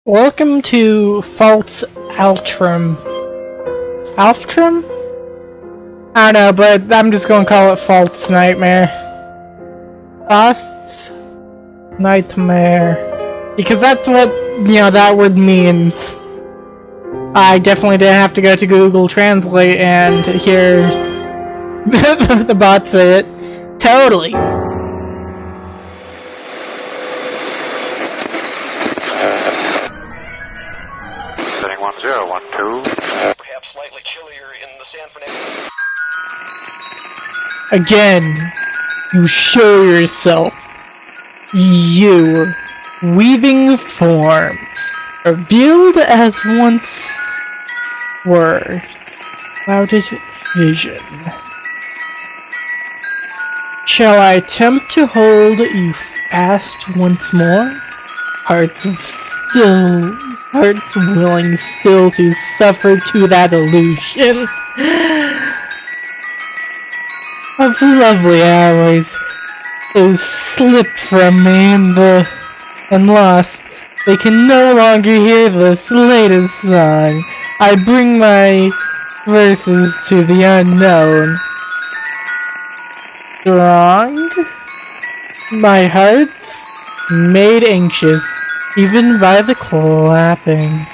Welcome to Fausts Alptraum. Alptraum? I don't know, but I'm just gonna call it Faust's Nightmare. Faust's Nightmare. Because that's what, that word means. I definitely didn't have to go to Google Translate and hear the bot say it. Totally. Setting 1012. Perhaps slightly chillier in the San Fernando. Again, you show yourself. You, weaving forms, revealed as once were, clouded vision. Shall I attempt to hold you fast once more? Hearts willing still to suffer to that illusion of lovely hours. Those slipped from me and lost. They can no longer hear this latest song. I bring my verses to the unknown. Strong, my heart's made anxious, even by the clapping.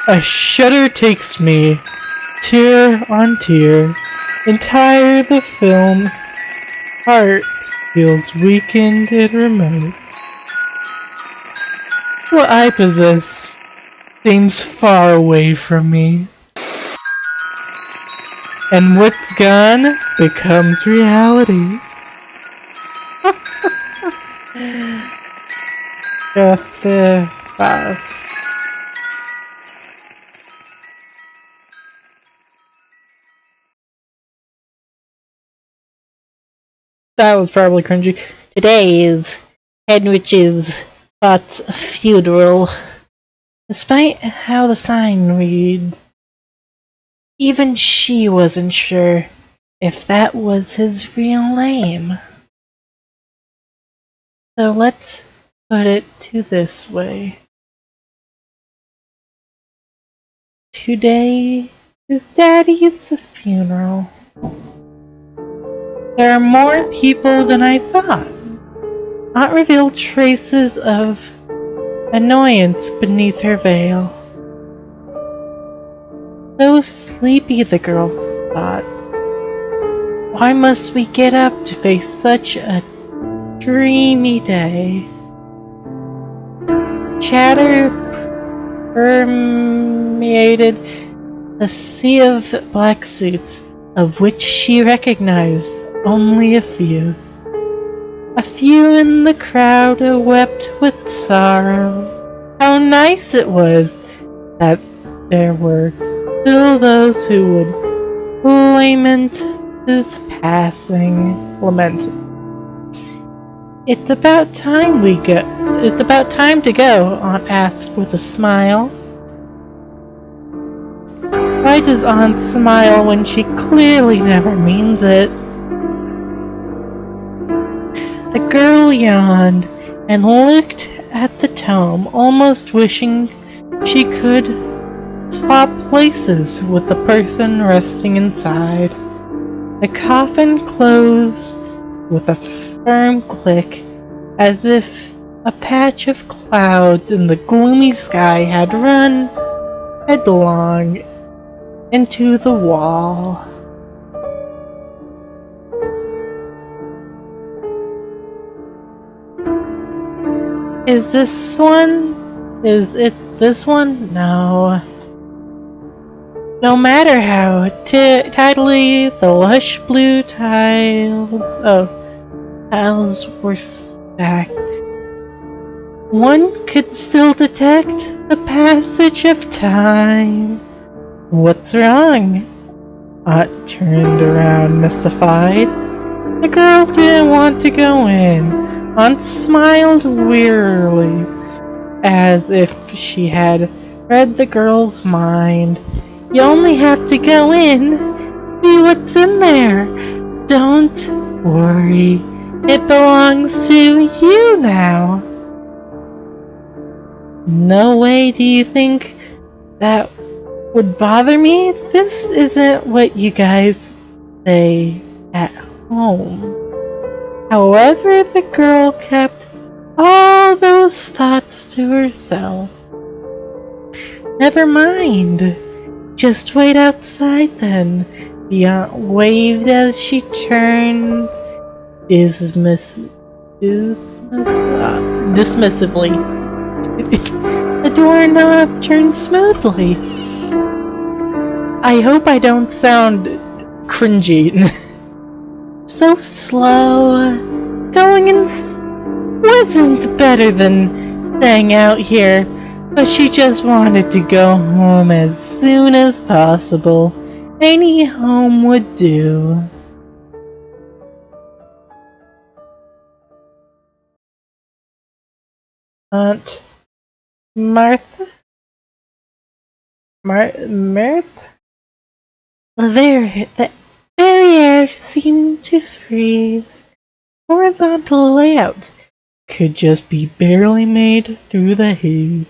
A shudder takes me, tear on tear, entire the film. Heart feels weakened and remote. What I possess seems far away from me. And what's gone becomes reality. Faust. That was probably cringy. Today is Henrich's Thoughts funeral. Despite how the sign reads, even she wasn't sure if that was his real name. So let's put it to this way. Today is Daddy's funeral. There are more people than I thought. Aunt revealed traces of annoyance beneath her veil. So sleepy, the girl thought. Why must we get up to face such a dreamy day? Chatter permeated the sea of black suits, of which she recognized only a few. A few in the crowd wept with sorrow. How nice it was that there were still those who would lament his passing. It's about time to go, Aunt asked with a smile. Why does Aunt smile when she clearly never means it? The girl yawned and looked at the tome, almost wishing she could swap places with the person resting inside. The coffin closed with a firm click, as if a patch of clouds in the gloomy sky had run headlong into the wall. Is it this one? No. No matter how tidily the lush blue tiles were stacked, one could still detect the passage of time. What's wrong? Aunt turned around, mystified. The girl didn't want to go in. Aunt smiled wearily, as if she had read the girl's mind. You only have to go in, see what's in there. Don't worry, it belongs to you now. No way do you think that would bother me? This isn't what you guys say at home. However, the girl kept all those thoughts to herself. Never mind. Just wait outside then. The aunt waved as she turned dismissively. The doorknob turned smoothly. I hope I don't sound cringy. So slow. Going in wasn't better than staying out here, but she just wanted to go home as soon as possible. Any home would do. Aunt Martha? Martha? The very air seemed to freeze. Horizontal layout could just be barely made through the haze,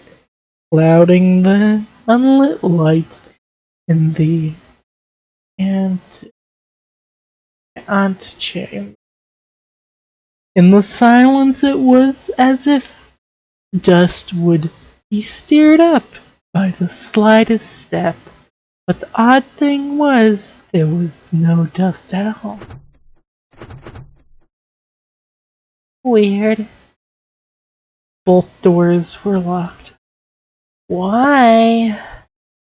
clouding the unlit lights in the antechamber. In the silence, it was as if dust would be stirred up by the slightest step. But the odd thing was, there was no dust at all. Weird. Both doors were locked. Why?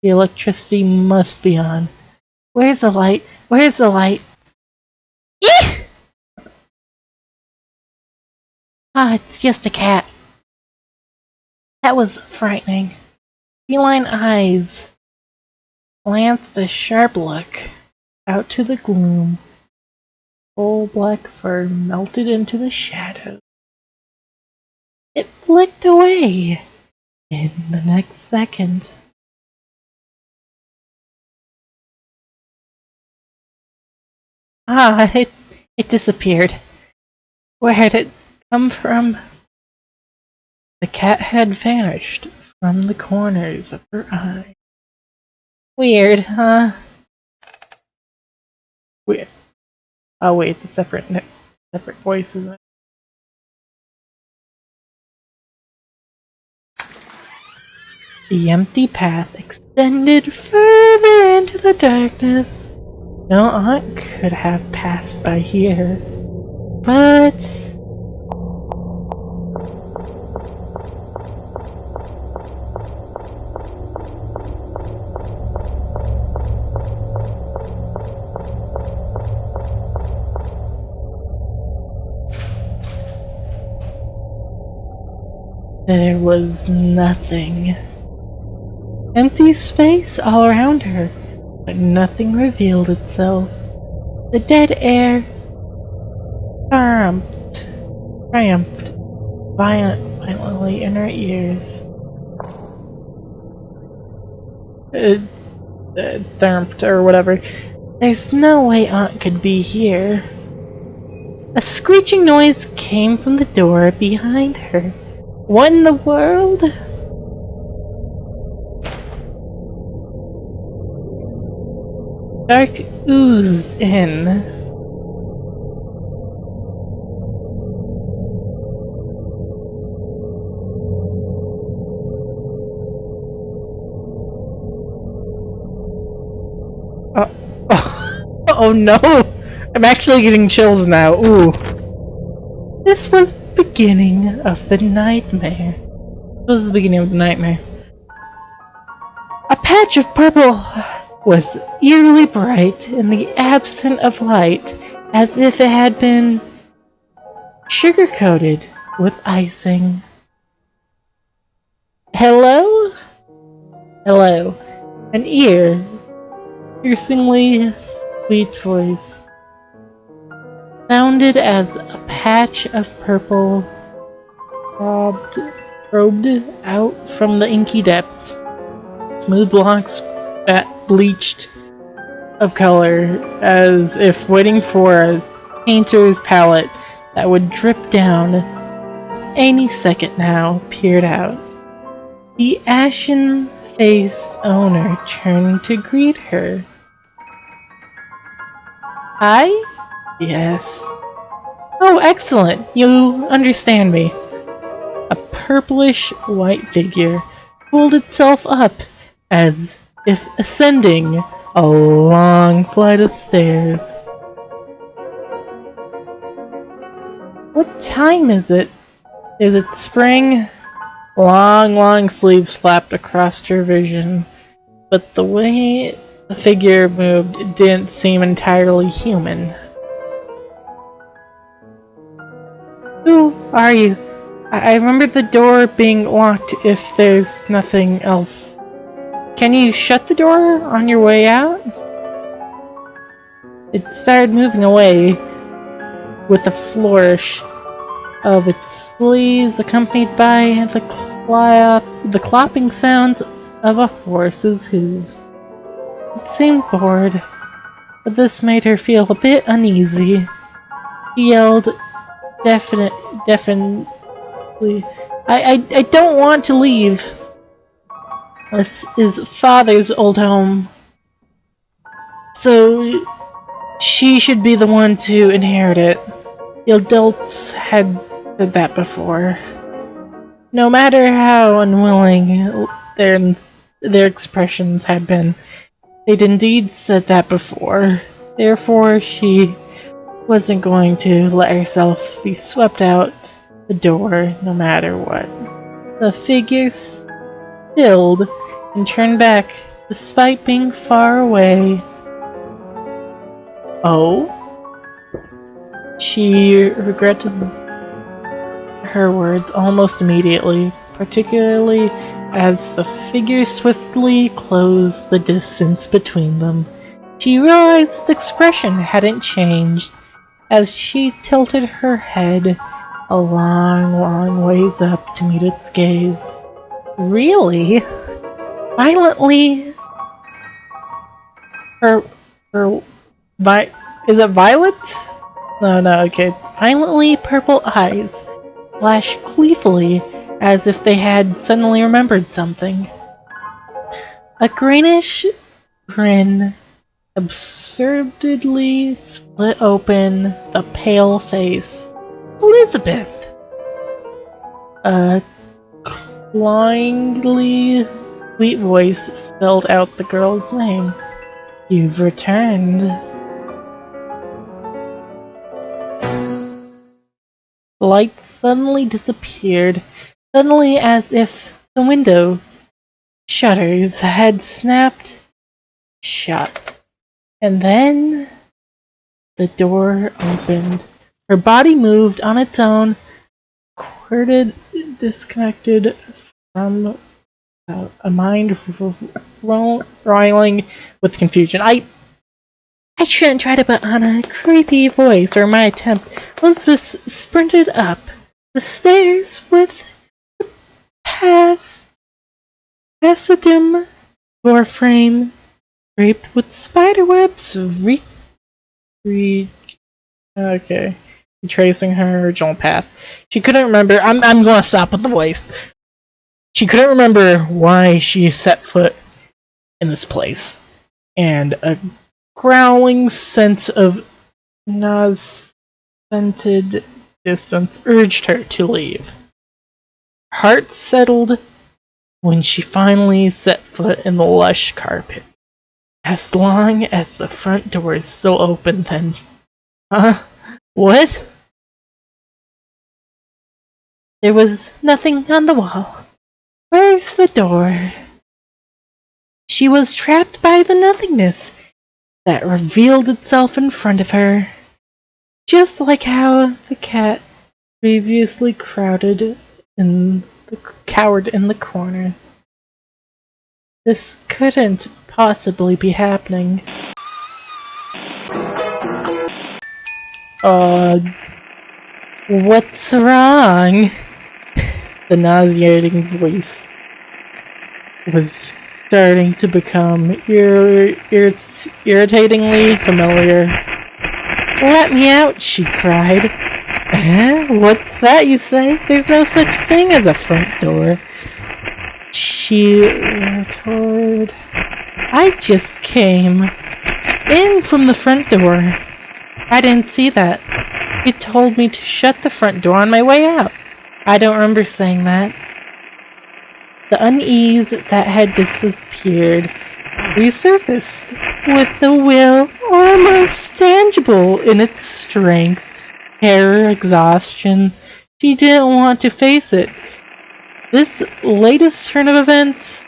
The electricity must be on. Where's the light? Where's the light? Eek! Ah, it's just a cat. That was frightening. Feline eyes glanced a sharp look out to the gloom. Full black fur melted into the shadow. It flicked away in the next second. Ah, it disappeared. Where had it come from? The cat had vanished from the corners of her eyes. Weird, huh? Weird. Oh wait, the separate voices. The empty path extended further into the darkness. No aunt could have passed by here, but there was nothing. Empty space all around her, but nothing revealed itself. The dead air triumphed violently in her ears. Thermped or whatever. There's no way Aunt could be here. A screeching noise came from the door behind her. What in the world? Dark oozed in. Oh no! I'm actually getting chills now. Ooh. This was the beginning of the nightmare. A patch of purple was eerily bright in the absence of light, as if it had been sugar-coated with icing. Hello? Hello. An ear. Piercingly sweet voice. Sounded as a patch of purple probed out from the inky depths. Smooth locks that bleached of color, as if waiting for a painter's palette that would drip down any second now, peered out. The ashen-faced owner turned to greet her. Hi? Yes. Oh, excellent. You understand me. A purplish white figure pulled itself up as if ascending a long flight of stairs. What time is it? Is it spring? Long sleeves slapped across her vision, but the way the figure moved didn't seem entirely human. Who are you? I remember the door being locked if there's nothing else. Can you shut the door on your way out? It started moving away with a flourish of its sleeves accompanied by the clopping sounds of a horse's hooves. It seemed bored, but this made her feel a bit uneasy. She yelled definitely, I don't want to leave. This is Father's old home, so she should be the one to inherit it. The adults had said that before. No matter how unwilling their expressions had been, they'd indeed said that before. Therefore, she wasn't going to let herself be swept out the door no matter what. The figure stilled and turned back despite being far away. Oh? She regretted her words almost immediately, particularly as the figure swiftly closed the distance between them. She realized its expression hadn't changed as she tilted her head a long ways up to meet its gaze. Really? Violently? Is it violet? No, okay. Violently purple eyes flashed gleefully as if they had suddenly remembered something. A greenish grin absurdly split open the pale face. Elisabeth! A clangingly sweet voice spelled out the girl's name. You've returned. The light suddenly disappeared, suddenly as if the window shutters had snapped shut. And then the door opened. Her body moved on its own, disconnected from a mind roiling with confusion. I shouldn't try to put on a creepy voice, or my attempt. Elizabeth sprinted up the stairs with dim door frame draped with spiderwebs. Okay. Retracing her original path. She couldn't remember. I'm gonna stop with the voice. She couldn't remember why she set foot in this place, and a growling sense of nauseated distance urged her to leave. Her heart settled when she finally set foot in the lush carpet. As long as the front door is still open, then... What? There was nothing on the wall. Where's the door? She was trapped by the nothingness that revealed itself in front of her, just like how the cat previously cowered in the corner. This couldn't possibly be happening. What's wrong? The nauseating voice was starting to become irritatingly familiar. Let me out, she cried. What's that you say? There's no such thing as a front door. she retorted. I just came in from the front door. I didn't see that. You told me to shut the front door on my way out. I don't remember saying that. The unease that had disappeared resurfaced with a will almost tangible in its strength. Terror, exhaustion. She didn't want to face it. This latest turn of events,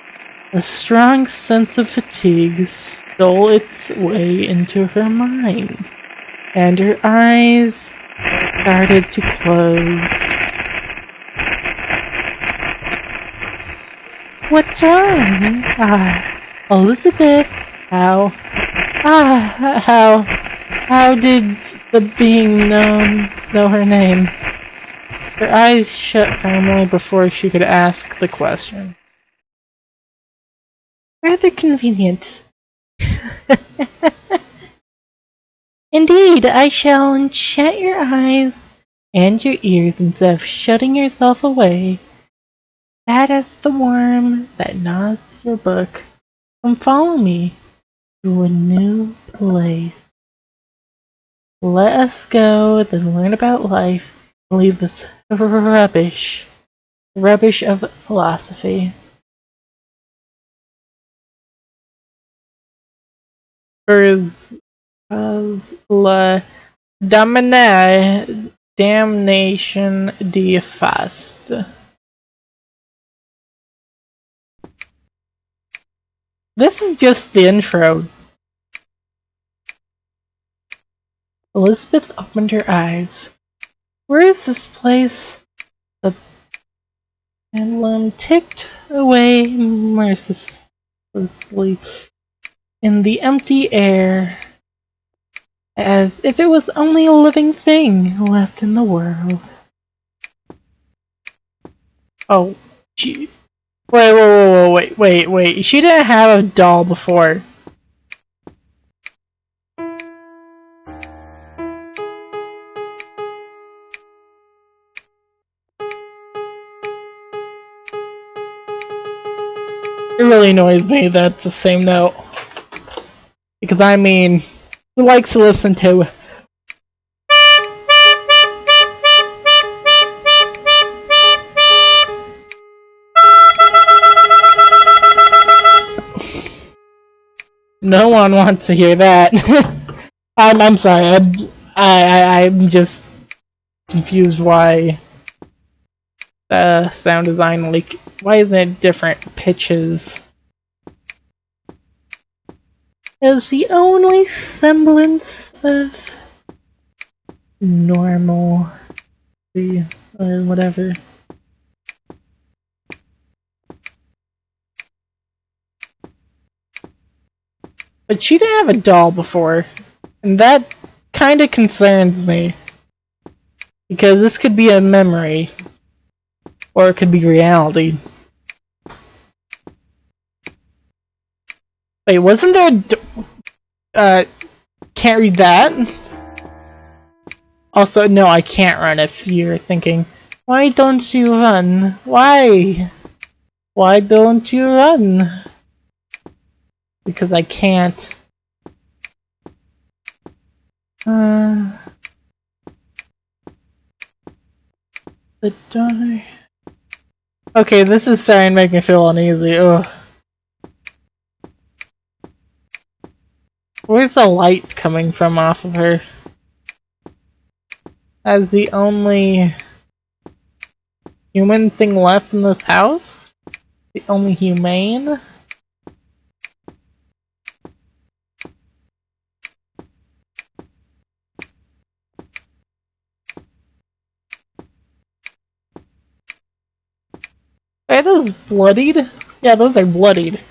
a strong sense of fatigue stole its way into her mind, and her eyes started to close. What's wrong? Elisabeth, how did the being know her name? Her eyes shut firmly before she could ask the question. Rather convenient. Indeed, I shall enchant your eyes and your ears instead of shutting yourself away. That is the worm that gnaws your book. Come follow me to a new place. Let us go, then learn about life, and leave this rubbish of philosophy. La damnation de Faust. This is just the intro. Elisabeth opened her eyes. Where is this place? The pendulum ticked away mercilessly in the empty air, as if it was only a living thing left in the world. Oh, gee. Wait. She didn't have a doll before. It really annoys me that's the same note. Because I mean, who likes to listen to no one wants to hear that. I'm sorry. I'm just confused why sound design, like, why isn't it different pitches? As the only semblance of normal, whatever. But she didn't have a doll before, and that kind of concerns me. Because this could be a memory, or it could be reality. Wait, wasn't there a can't read that? Also, no, I can't run if you're thinking, why don't you run? Why? Why don't you run? Because I can't. The door. Okay, this is starting to make me feel uneasy. Ugh. Where's the light coming from off of her? As the only human thing left in this house? The only humane? Are those bloodied? Yeah, those are bloodied.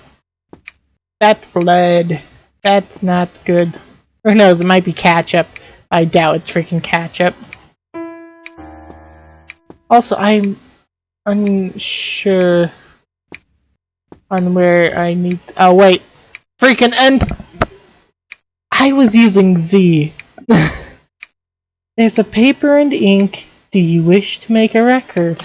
That's blood. That's not good. Or no, it might be ketchup. I doubt it's freaking ketchup. Also, I'm unsure on where I need to— oh wait, freaking end. I was using Z. There's a paper and ink. Do you wish to make a record?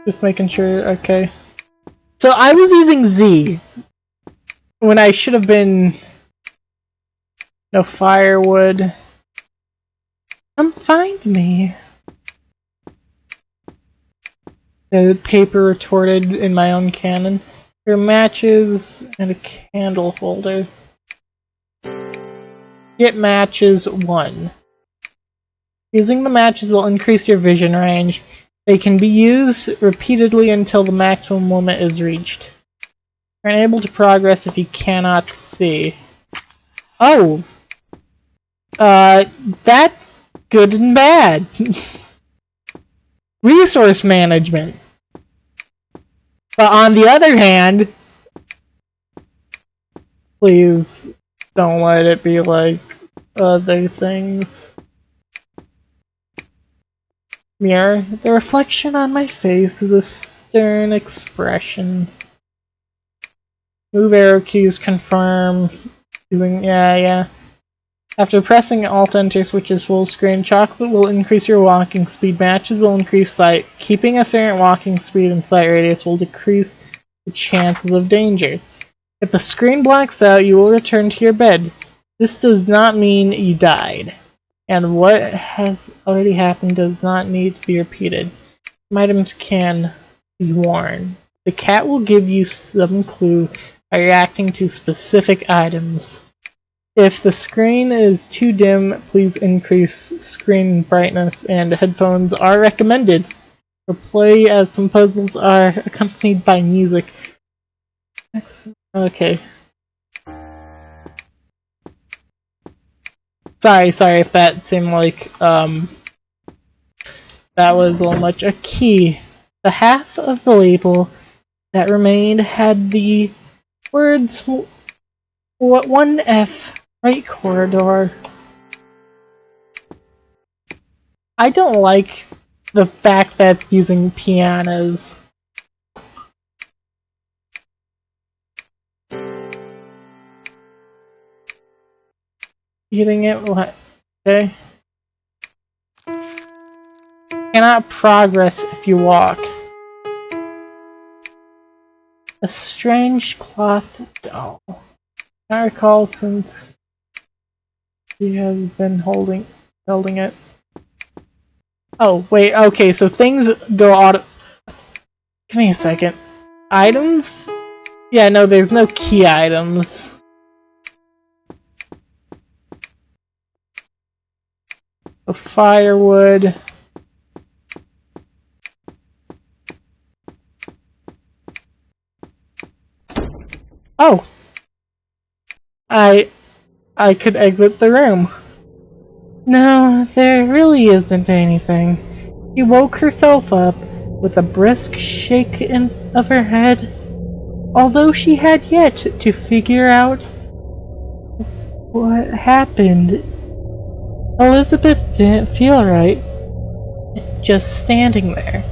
Just making sure, okay. So I was using Z when I should have been no firewood. Come find me. The paper retorted in my own cannon. There are matches and a candle holder. Get matches 1. Using the matches will increase your vision range. They can be used repeatedly until the maximum limit is reached. You're unable to progress if you cannot see. Oh! That's good and bad. Resource management. But on the other hand, please don't let it be like other things. Mirror, the reflection on my face is a stern expression. Move arrow keys, confirm. Yeah. After pressing Alt-Enter switches full screen, chocolate will increase your walking speed, matches will increase sight. Keeping a certain walking speed and sight radius will decrease the chances of danger. If the screen blacks out, you will return to your bed. This does not mean you died. And what has already happened does not need to be repeated. Some items can be worn. The cat will give you some clue by reacting to specific items. If the screen is too dim, please increase screen brightness, and headphones are recommended for play as some puzzles are accompanied by music. Okay. Sorry if that seemed like, that was a little much. A key. The half of the label that remained had the words 1F, right corridor. I don't like the fact that it's using pianos. Getting it? What? Okay. Cannot progress if you walk. A strange cloth doll. I recall since he has been holding it. Oh, wait, okay, so things go auto. Give me a second. Items? Yeah, no, there's no key items. Firewood. Oh! I could exit the room. No, there really isn't anything. She woke herself up with a brisk shake of her head, although she had yet to figure out what happened. Elisabeth didn't feel right, just standing there.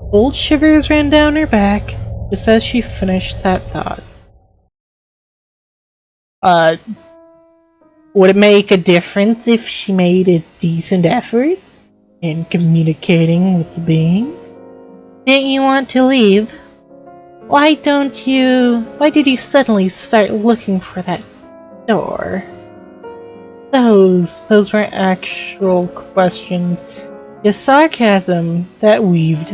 Cold shivers ran down her back just as she finished that thought. Would it make a difference if she made a decent effort in communicating with the being? Didn't you want to leave? Why did you suddenly start looking for that door? Those weren't actual questions, just sarcasm that weaved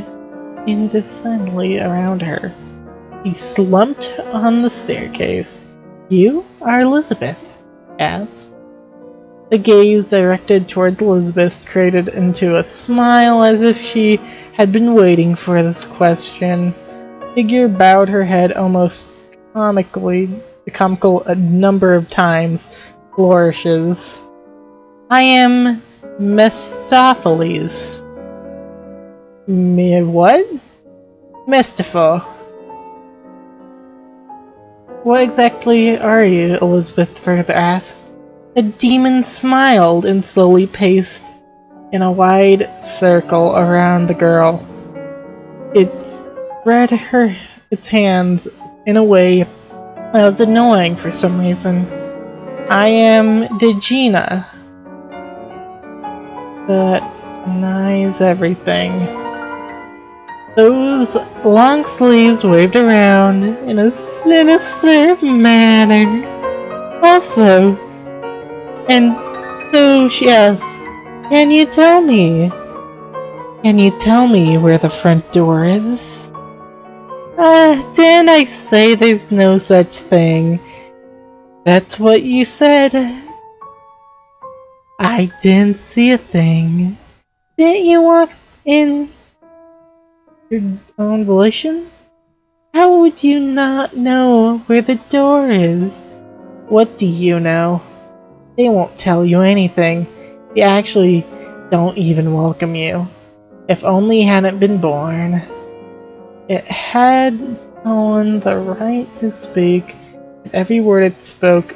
indecently around her. He slumped on the staircase. You are Elisabeth? Asked. The gaze directed towards Elisabeth created into a smile as if she had been waiting for this question. The figure bowed her head almost comical a number of times. Flourishes. I am Mephistopheles. Me what? Mephisto. What exactly are you? Elisabeth further asked. The demon smiled and slowly paced in a wide circle around the girl. It spread its hands in a way that was annoying for some reason. I am Degina. That denies everything. Those long sleeves waved around in a sinister manner. Also, and so she asked, Can you tell me where the front door is? Didn't I say there's no such thing? That's what you said. I didn't see a thing. Didn't you walk in your own volition? How would you not know where the door is? What do you know? They won't tell you anything. They actually don't even welcome you. If only you hadn't been born. It had stolen the right to speak, and every word it spoke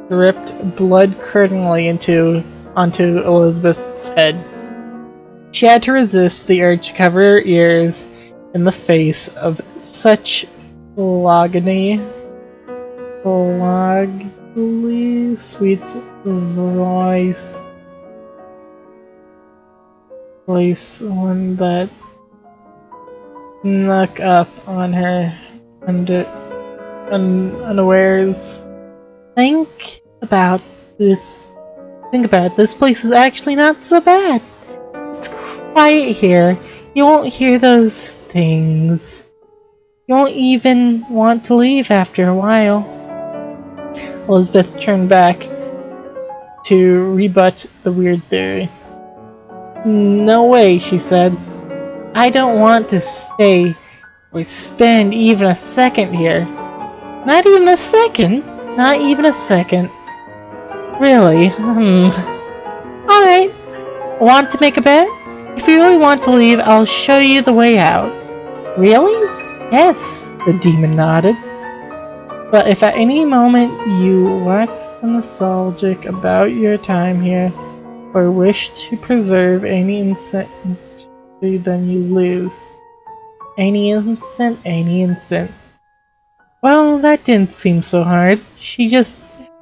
dripped blood-curdlingly onto Elisabeth's head. She had to resist the urge to cover her ears in the face of such phylogeny sweet voice, one that snuck up on her unawares. Think about this. This place is actually not so bad. It's quiet here. You won't hear those things. You won't even want to leave after a while. Elisabeth turned back to rebut the weird theory. No way, she said. I don't want to stay or spend even a second here. Not even a second? Not even a second. Really? Alright. Want to make a bet? If you really want to leave, I'll show you the way out. Really? Yes, the demon nodded. But if at any moment you wax nostalgic about your time here, or wish to preserve any instant, then you lose. Any instant. Well, that didn't seem so hard. She just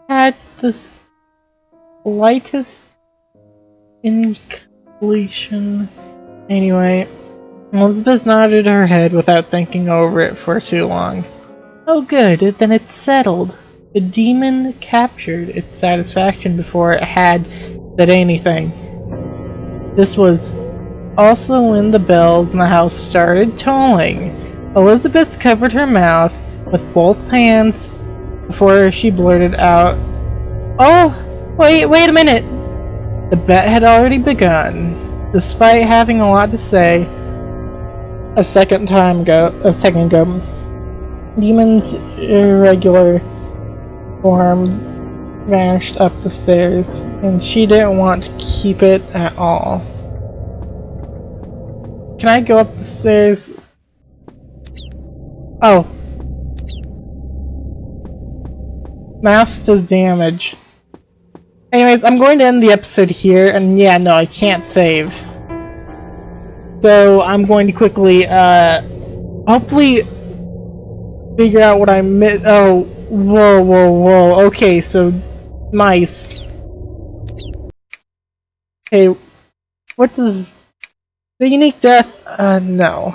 had the slightest incompletion. Anyway, Elisabeth nodded her head without thinking over it for too long. Oh good, then it's settled. The demon captured its satisfaction before it had said anything. This was also when the bells in the house started tolling. Elisabeth covered her mouth with both hands before she blurted out, Oh, wait a minute! The bet had already begun. Despite having a lot to say, a second ago, Demon's irregular form vanished up the stairs, and she didn't want to keep it at all. Can I go up the stairs? Oh. Mouse does damage. Anyways, I'm going to end the episode here, and yeah, no, I can't save. So, I'm going to quickly, hopefully figure out what I missed. Oh, whoa. Okay, so, mice. Okay, what does... The unique death? No.